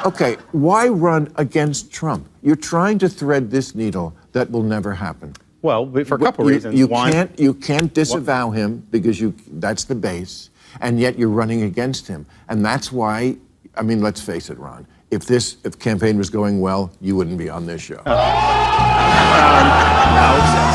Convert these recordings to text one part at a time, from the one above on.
Okay, why run against Trump? You're trying to thread this needle that will never happen. Well, for a couple reasons. You can't disavow him because that's the base, and yet you're running against him. And that's why, I mean, let's face it, Ron, if campaign was going well, you wouldn't be on this show.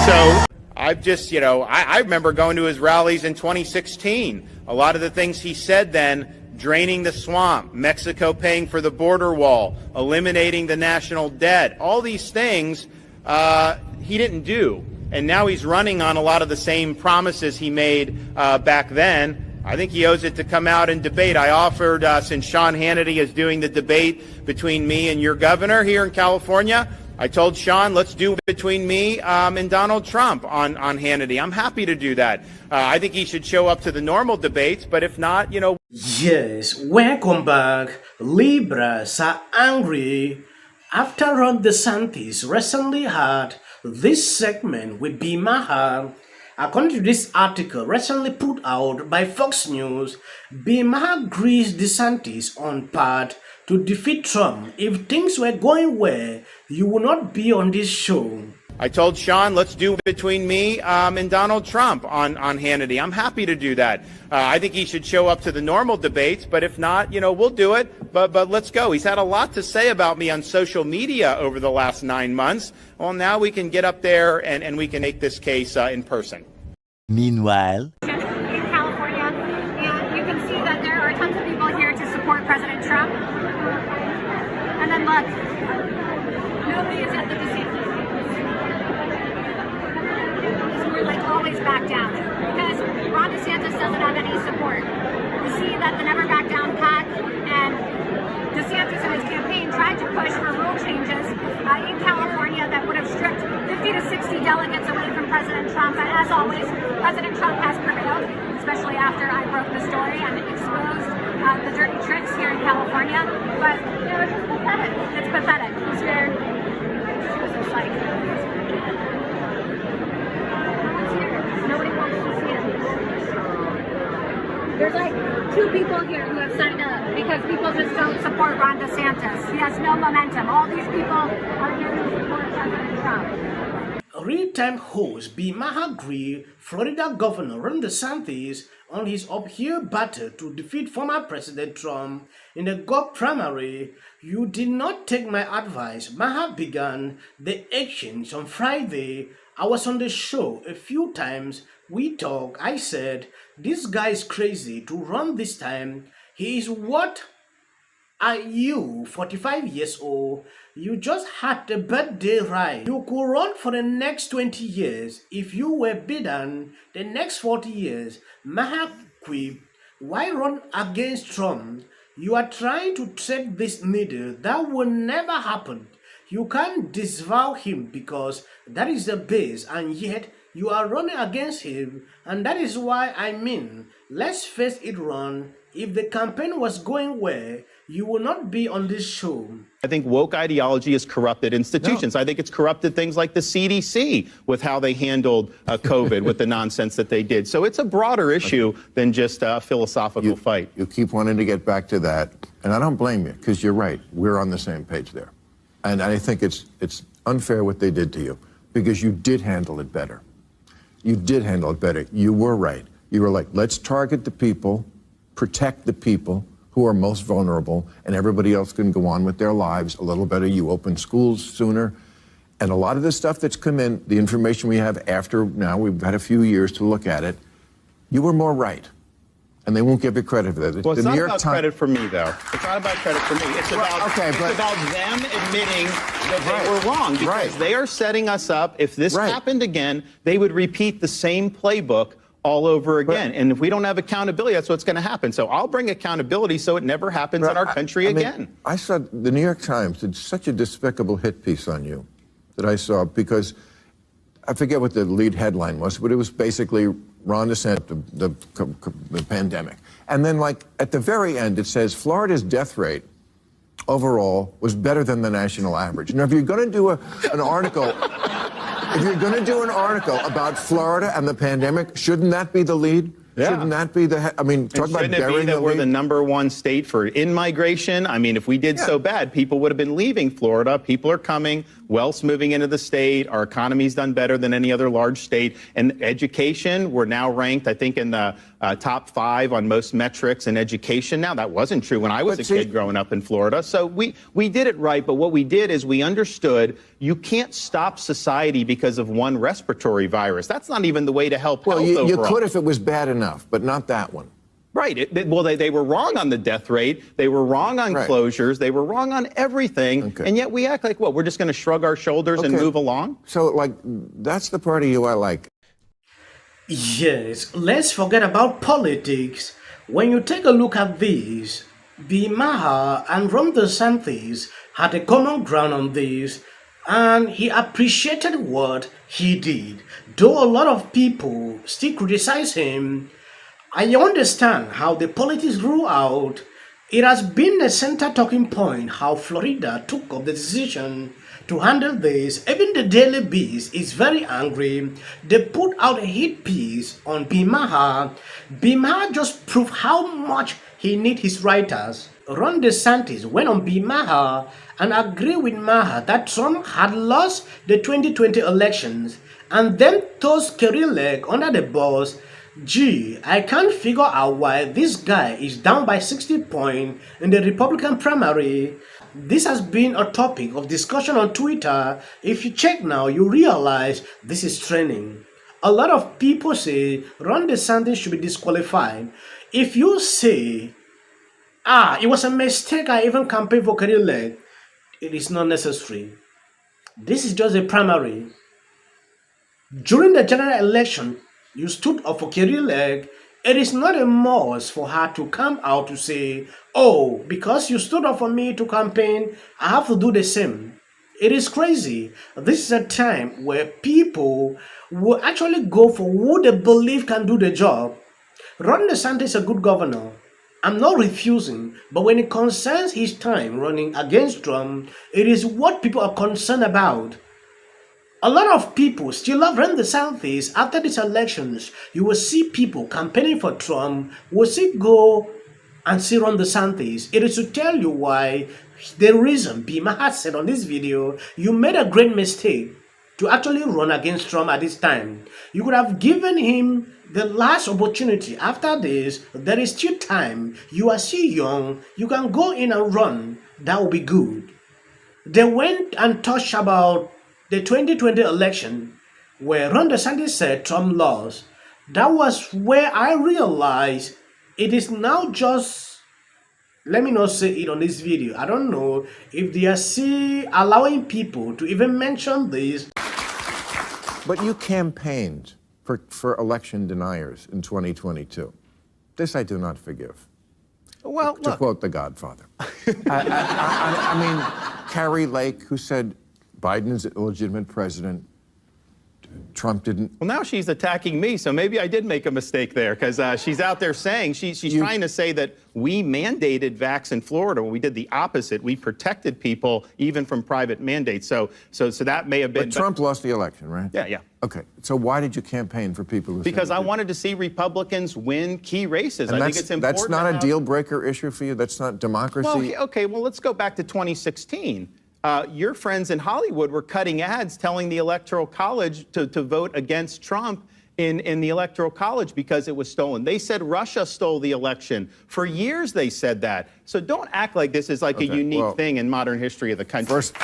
So I've just, I remember going to his rallies in 2016. A lot of the things he said then, draining the swamp, Mexico paying for the border wall, eliminating the national debt, all these things he didn't do. And now he's running on a lot of the same promises he made back then. I think he owes it to come out and debate. I offered, since Sean Hannity is doing the debate between me and your governor here in California, I told Sean, let's do between me and Donald Trump on Hannity. I'm happy to do that. I think he should show up to the normal debates, but if not, Yes, welcome back. Libras are angry after Ron DeSantis recently had this segment with Bill Maher. According to this article recently put out by Fox News, Bill Maher agrees DeSantis on path to defeat Trump. If things were going well, you would not be on this show. I told Sean, let's do between me and Donald Trump on Hannity. I'm happy to do that. I think he should show up to the normal debates, but if not, we'll do it. But let's go. He's had a lot to say about me on social media over the last 9 months. Well, now we can get up there and we can make this case in person. Meanwhile, in California, and you can see that there are tons of people here to support President Trump. And then look, nobody is at the DeSantis. We're like always back down because Ron DeSantis doesn't have any support. You see that the Never Back Down PAC and DeSantis and his campaign tried to push for rule changes in California that would have stripped 50 to 60 delegates away from President Trump. And as always, President Trump has prevailed, especially after I broke the story and exposed the dirty tricks here in California. But it's just pathetic. It's pathetic. It's very, it's just like, nobody wants to see him. There's like 2 people here who have signed up because people just don't support Ron DeSantis. He has no momentum. All these people are here to support President Trump. Real-time host Bill Maher agreed Florida Governor Ron DeSantis on his uphill battle to defeat former President Trump in the Gov primary. You did not take my advice. Maher began the actions on Friday. I was on the show a few times. We talked. I said, this guy is crazy to run this time. He is what? Are you 45 years old? You just had a birthday right. You could run for the next 20 years. If you were beaten the next 40 years, Maher quipped, why run against Trump? You are trying to thread this needle. That will never happen. You can't disavow him because that is the base, and yet you are running against him, and that is why I mean, let's face it, Ron. If the campaign was going well, you will not be on this show. I think woke ideology has corrupted institutions. No. I think it's corrupted things like the CDC with how they handled COVID with the nonsense that they did. So it's a broader issue than just a philosophical fight. You keep wanting to get back to that, and I don't blame you, because you're right. We're on the same page there. And I think it's unfair what they did to you, because you did handle it better. You did handle it better. You were right. You were like, let's target the people, protect the people who are most vulnerable, and everybody else can go on with their lives a little better. You open schools sooner. And a lot of the stuff that's come in, the information we have after now, we've had a few years to look at it, you were more right. And they won't give you credit for that. Well, it's not about credit for me, though. It's not about credit for me. It's about, about them admitting that they were wrong, because they are setting us up. If this happened again, they would repeat the same playbook all over again. And if we don't have accountability, that's what's going to happen. So I'll bring accountability so it never happens in our country again. I saw the New York Times did such a despicable hit piece on you that I saw, because I forget what the lead headline was, but it was basically Ron DeSantis, the pandemic. And then, like, at the very end, it says Florida's death rate overall was better than the national average. Now, if you're going to do an article... If you're going to do an article about Florida and the pandemic, shouldn't that be the lead? Shouldn't that be the? I mean, talk about shouldn't it be burying that the we're lead? the #1 state for in-migration? I mean, if we did so bad, people would have been leaving Florida. People are coming. Wealth's moving into the state. Our economy's done better than any other large state. And education, we're now ranked, I think, in the top 5 on most metrics in education now. That wasn't true when I was a kid growing up in Florida. So we did it right. But what we did is we understood you can't stop society because of one respiratory virus. That's not even the way to help health overall. You could if it was bad enough, but not that one. Right. Well, they were wrong on the death rate. They were wrong on closures. They were wrong on everything. Okay. And yet we act like, what, we're just going to shrug our shoulders and move along? So, like, that's the part of you I like. Yes, let's forget about politics. When you take a look at this, Bill Maher and Ron DeSantis had a common ground on this, and he appreciated what he did. Though a lot of people still criticize him, I understand how the politics grew out. It has been a center talking point how Florida took up the decision to handle this. Even the Daily Beast is very angry. They put out a hit piece on Bill Maher. Bill Maher just proved how much he needs his writers. Ron DeSantis went on Bill Maher and agreed with Maher that Trump had lost the 2020 elections and then tossed Kerry Lake under the bus. Gee, I can't figure out why this guy is down by 60 points in the Republican primary. This has been a topic of discussion on Twitter. If you check now, you realize this is trending. A lot of people say Ron DeSantis should be disqualified. If you say, it was a mistake I even campaigned for Kerry Lake, it is not necessary. This is just a primary. During the general election, you stood up for Kerry Lake. It is not a must for her to come out to say, oh, because you stood up for me to campaign, I have to do the same. It is crazy. This is a time where people will actually go for who they believe can do the job. Ron DeSantis is a good governor. I'm not refusing, but when it concerns his time running against Trump, it is what people are concerned about. A lot of people still love Ron DeSantis. After these elections, you will see people campaigning for Trump, will see go and see Ron DeSantis. It is to tell you why the reason Bill Maher said on this video, you made a great mistake to actually run against Trump at this time. You could have given him the last opportunity. After this, there is still time. You are still young. You can go in and run. That will be good. They went and touched about the 2020 election where Ron DeSantis said Trump lost. That was where I realized it is now just, let me not say it on this video. I don't know if they are still allowing people to even mention this. But you campaigned for election deniers in 2022. This I do not forgive. Well, to quote The Godfather. I mean, Kerry Lake, who said Biden's an illegitimate president. Trump didn't. Well, now she's attacking me, so maybe I did make a mistake there, because she's out there saying, she's trying to say that we mandated vax in Florida when we did the opposite. We protected people even from private mandates. So that may have been. But Trump lost the election, right? Yeah. Okay. So why did you campaign for people who? Because I wanted to see Republicans win key races. I think it's important. That's not a deal breaker issue for you. That's not democracy. Well, okay. Well, let's go back to 2016. Your friends in Hollywood were cutting ads telling the Electoral College to vote against Trump in the Electoral College because it was stolen. They said Russia stole the election. For years they said that. So don't act like this is like a unique thing in modern history of the country. First,